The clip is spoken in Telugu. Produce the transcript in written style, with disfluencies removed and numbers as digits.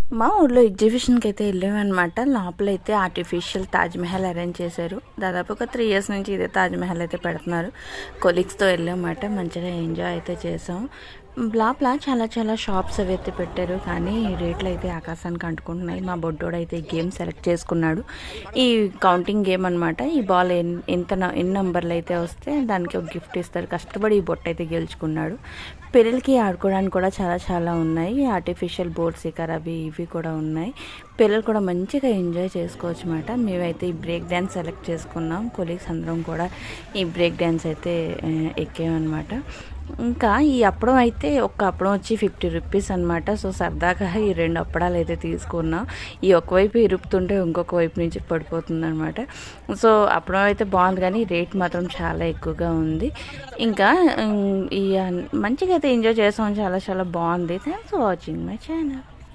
మా ఊర్లో ఎగ్జిబిషన్కి అయితే వెళ్ళామన్నమాట. లోపలైతే ఆర్టిఫిషియల్ తాజ్‌మహల్ అరేంజ్ చేశారు. దాదాపు ఒక 3 ఇయర్స్ నుంచి ఇదే తాజ్‌మహల్ అయితే పెడుతున్నారు. కొలీగ్స్‌తో వెళ్ళామన్నమాట. మంచిగా ఎంజాయ్ అయితే చేసాం. లోపల చాలా చాలా షాప్స్ అవి అయితే పెట్టారు. కానీ రేట్లు అయితే ఆకాశానికి అంటుకుంటున్నాయి. మా బొడ్డోడైతే గేమ్ సెలెక్ట్ చేసుకున్నాడు. ఈ కౌంటింగ్ గేమ్ అనమాట. ఈ బాల్ ఎన్ని నంబర్లు అయితే వస్తే దానికి ఒక గిఫ్ట్ ఇస్తారు. కష్టపడి ఈ బొట్టు అయితే గెలుచుకున్నాడు. పిల్లలకి ఆడుకోవడానికి కూడా చాలా చాలా ఉన్నాయి. ఆర్టిఫిషియల్ బోర్డ్స్ ఇక్కడ అవి ఇవి కూడా ఉన్నాయి. పిల్లలు కూడా మంచిగా ఎంజాయ్ చేసుకోవచ్చు అన్నమాట. మేమైతే ఈ బ్రేక్ డ్యాన్స్ సెలెక్ట్ చేసుకున్నాం. కొలీగ్స్ అందరం కూడా ఈ బ్రేక్ డ్యాన్స్ అయితే ఎక్కామన్నమాట. ఇంకా ఈ అప్పడం అయితే ఒక అప్పడం వచ్చి 50 రూపీస్ అనమాట. సో సరదాగా ఈ 2 అప్పడాలు అయితే తీసుకున్నాం. ఈ ఒకవైపు ఇరుపుతుంటే ఇంకొక వైపు నుంచి పడిపోతుంది అనమాట. సో అప్పడం అయితే బాగుంది, కానీ రేట్ మాత్రం చాలా ఎక్కువగా ఉంది. ఇంకా ఈ మంచిగా అయితే ఎంజాయ్ చేసాం. చాలా చాలా బాగుంది. Thanks for watching my channel.